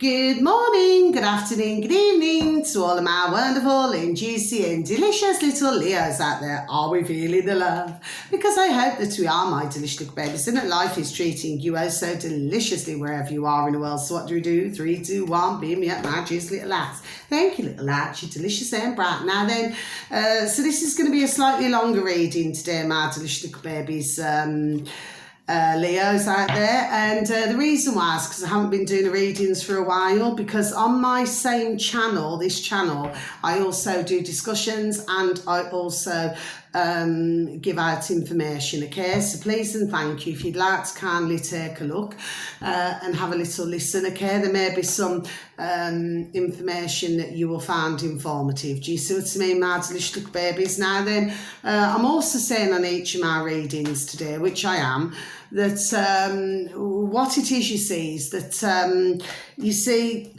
Good morning, good afternoon, good evening to all of my wonderful and juicy and delicious little Leos out there. Are we feeling the love? Because I hope that we are, my delicious little babies, and that life is treating you oh so deliciously wherever you are in the world. So what do we do? 3, 2, 1, beam me up, my juicy little lads. Thank you, little lads. You're delicious and bright. Now then, so this is going to be a slightly longer reading today, my delicious little babies. Leos out there, and the reason why is because I haven't been doing the readings for a while, because on my same channel, this channel, I also do discussions and I also give out information, okay? So please and thank you, if you'd like to kindly take a look and have a little listen, okay? There may be some information that you will find informative. Do you see what I mean, my delicious little babies? Now then, I'm also saying on each of my readings today, which I am, that what it is you see is that you see,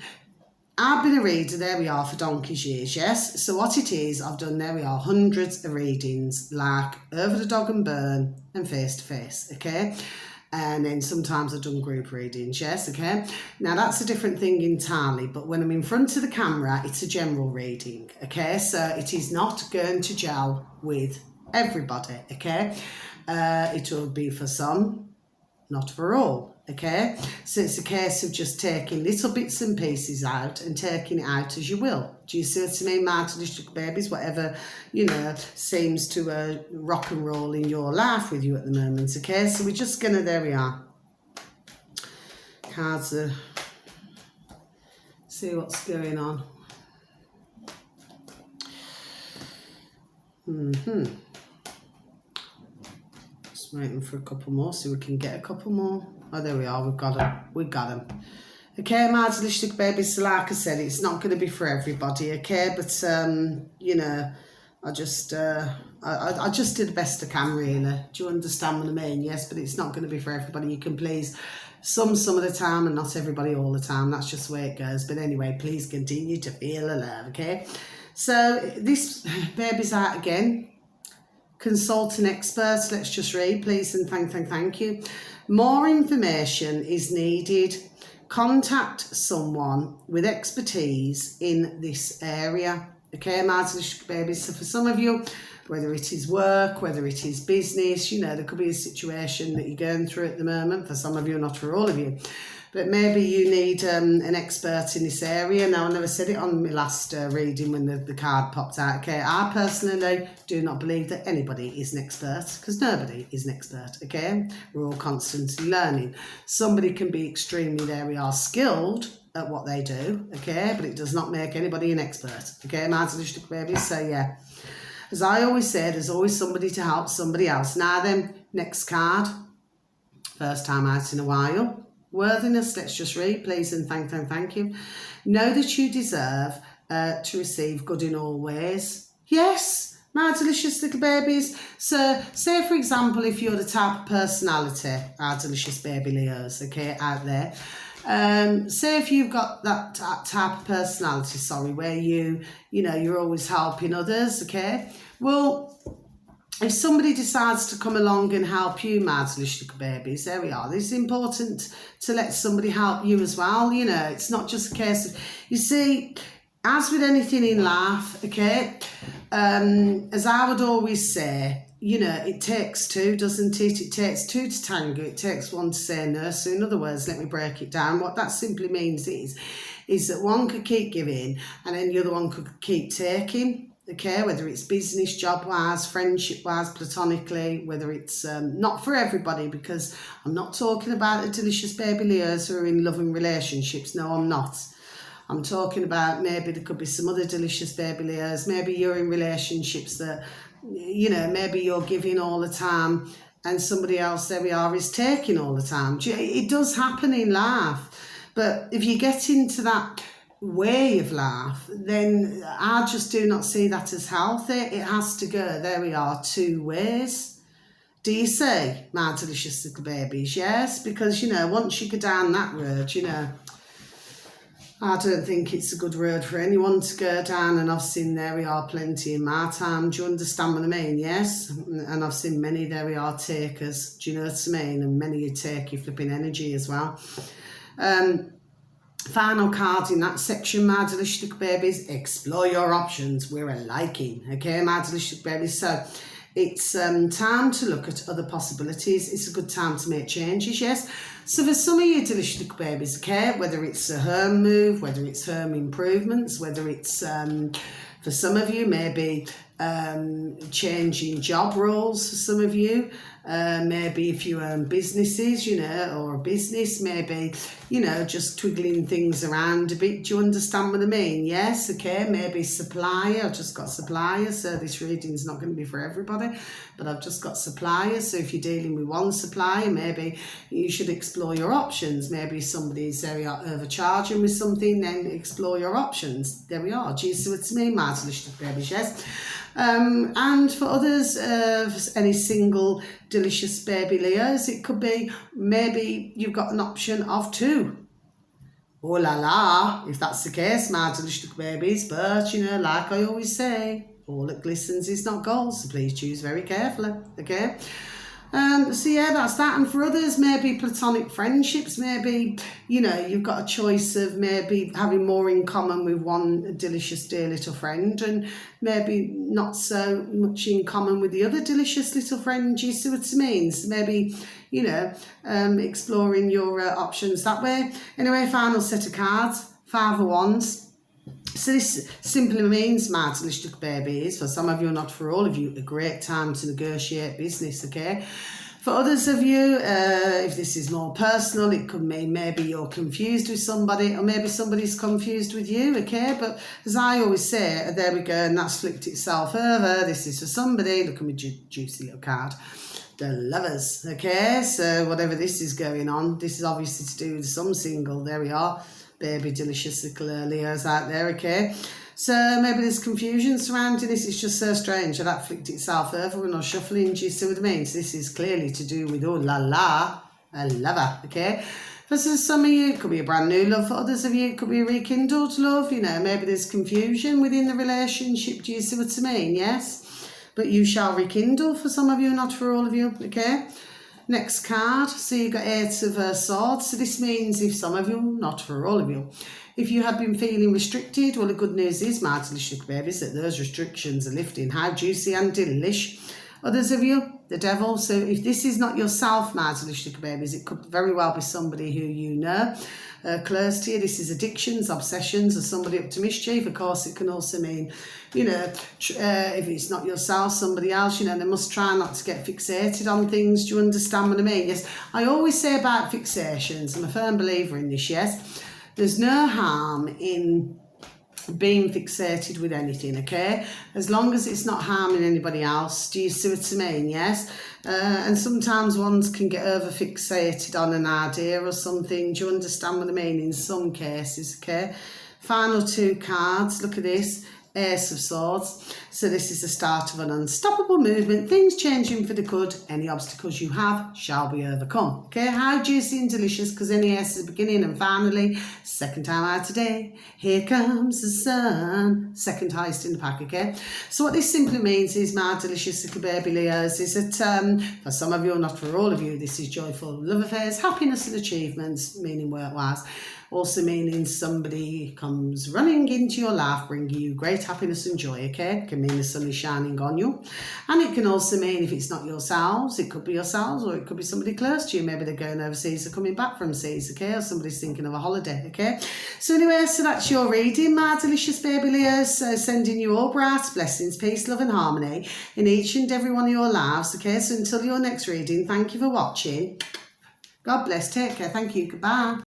I've been a reader, there we are, for donkey's years, yes? So what it is, I've done, there we are, hundreds of readings, like Over the Dog and Burn and Face to Face, okay? And then sometimes I've done group readings, yes, okay? Now that's a different thing entirely, but when I'm in front of the camera, it's a general reading, okay? So it is not going to gel with everybody, okay? It will be for some, not for all, okay? So it's a case of just taking little bits and pieces out and taking it out as you will. Do you see what I mean, my delicious babies? Whatever, you know, seems to rock and roll in your life with you at the moment, okay? So we're just gonna, there we are. Cards are, see what's going on. Waiting for a couple more so we can get a couple more. Oh, there we are, we've got them. Okay, my delicious babies, so like I said, it's not going to be for everybody, okay? But, you know, I just do the best I can, really. Do you understand what I mean? Yes, but it's not going to be for everybody. You can please some of the time and not everybody all the time. That's just the way it goes. But anyway, please continue to feel the love, okay? So this baby's out again. Consulting experts, let's just read, please, and thank you. More information is needed. Contact someone with expertise in this area. Okay, my delicious babies. So for some of you, whether it is work, whether it is business, you know, there could be a situation that you're going through at the moment. For some of you, not for all of you. But maybe you need an expert in this area. Now, I never said it on my last reading when the card popped out. Okay, I personally do not believe that anybody is an expert, because nobody is an expert, okay? We're all constantly learning. Somebody can be extremely, there we are, skilled at what they do, okay? But it does not make anybody an expert, okay? My delicious babies, so yeah. As I always say, there's always somebody to help somebody else. Now then, next card. First time out in a while. Worthiness, let's just read, please, and thank you. Know that you deserve to receive good in all ways. Yes, my delicious little babies. So, say, for example, if you're the type of personality, our delicious baby Leos, okay, out there. Say if you've got that type of personality, where you know, you're always helping others, okay? Well, if somebody decides to come along and help you, my delicious little babies, there we are. It's important to let somebody help you as well. You know, it's not just a case of, you see, as with anything in life, okay, as I would always say, you know, it takes two, doesn't it? It takes two to tango. It takes one to say no. So in other words, let me break it down. What that simply means is that one could keep giving and then the other one could keep taking. Okay, whether it's business, job-wise, friendship-wise, platonically, whether it's not for everybody, because I'm not talking about the delicious baby Leos who are in loving relationships. No, I'm not. I'm talking about maybe there could be some other delicious baby Leos. Maybe you're in relationships that, you know, maybe you're giving all the time and somebody else, there we are, is taking all the time. It does happen in life. But if you get into that way of life, then I just do not see that as healthy. It has to go, there we are, two ways. Do you see, my delicious little babies? Yes, because, you know, once you go down that road, you know, I don't think it's a good road for anyone to go down, and I've seen, there we are, plenty in my time. Do you understand what I mean? Yes, and I've seen many, there we are, takers. Do you know what I mean? And many who take your flipping energy as well. Final card in that section, my delicious babies, explore your options. We're a liking, okay, my delicious babies. So it's time to look at other possibilities. It's a good time to make changes, yes. So for some of you delicious babies, okay, whether it's a home move, whether it's home improvements, whether it's for some of you maybe changing job roles for some of you, maybe if you own businesses, you know, or a business, maybe, you know, just twiggling things around a bit. Do you understand what I mean? Yes, okay, maybe supplier. I've just got suppliers, so this reading's not going to be for everybody, but I've just got suppliers. So if you're dealing with one supplier, maybe you should explore your options. Maybe somebody's overcharging with something, then explore your options. There we are. Do you see what I mean, my delicious babies? Yes. And for others, any single delicious baby Leos, it could be maybe you've got an option of two. Oh la la, if that's the case, my delicious babies. But, you know, like I always say, all that glistens is not gold, so please choose very carefully, okay? So yeah, that's that. And for others, maybe platonic friendships, maybe, you know, you've got a choice of maybe having more in common with one delicious dear little friend and maybe not so much in common with the other delicious little friend. Do you see what it means? Maybe, you know, exploring your options that way. Anyway, final set of cards, 5 of Wands. So this simply means, my delicious babies, for some of you, not for all of you, a great time to negotiate business, okay? For others of you, if this is more personal, it could mean maybe you're confused with somebody or maybe somebody's confused with you, okay? But as I always say, there we go, and that's flipped itself over. This is for somebody. Look at my juicy little card. The Lovers, okay? So whatever this is going on, this is obviously to do with some single. There we are. Baby delicious little Leos out there, okay? So maybe there's confusion surrounding this. It's just so strange that flicked itself over when I was shuffling. Do you see what I mean? So this is clearly to do with, oh la la, a lover, okay? For some of you, it could be a brand new love. For others of you, it could be a rekindled love. You know, maybe there's confusion within the relationship. Do you see what I mean? Yes? But you shall rekindle for some of you, not for all of you, okay? Next card, so you got 8 of Swords. So this means if some of you, not for all of you, if you have been feeling restricted, well, the good news is, my delicious babies, that those restrictions are lifting. How juicy and delish. Others of you, the Devil. So if this is not yourself, my delicious babies, it could very well be somebody who you know close to you. This is addictions, obsessions, or somebody up to mischief. Of course, it can also mean, you know, if it's not yourself, somebody else, you know, they must try not to get fixated on things. Do you understand what I mean? Yes, I always say about fixations, I'm a firm believer in this, yes. There's no harm in being fixated with anything, okay? As long as it's not harming anybody else. Do you see what I mean? Yes. And sometimes ones can get over fixated on an idea or something. Do you understand what I mean? In some cases, okay? Final 2 cards. Look at this. Ace of Swords. So this is the start of an unstoppable movement. Things changing for the good. Any obstacles you have shall be overcome. Okay, how juicy and delicious, because any ace is the beginning. And finally, second time out today, here comes the sun. Second highest in the pack, okay? So what this simply means is, my delicious little baby Leos, is that for some of you, not for all of you, this is joyful love affairs, happiness and achievements, meaning work-wise. Also meaning somebody comes running into your life, bringing you great happiness and joy, okay? It can mean the sun is shining on you. And it can also mean, if it's not yourselves, it could be yourselves, or it could be somebody close to you. Maybe they're going overseas or coming back from seas, okay? Or somebody's thinking of a holiday, okay? So anyway, so that's your reading, my delicious baby Leos. So sending you all bright blessings, peace, love and harmony in each and every one of your lives, okay? So until your next reading, thank you for watching. God bless. Take care. Thank you. Goodbye.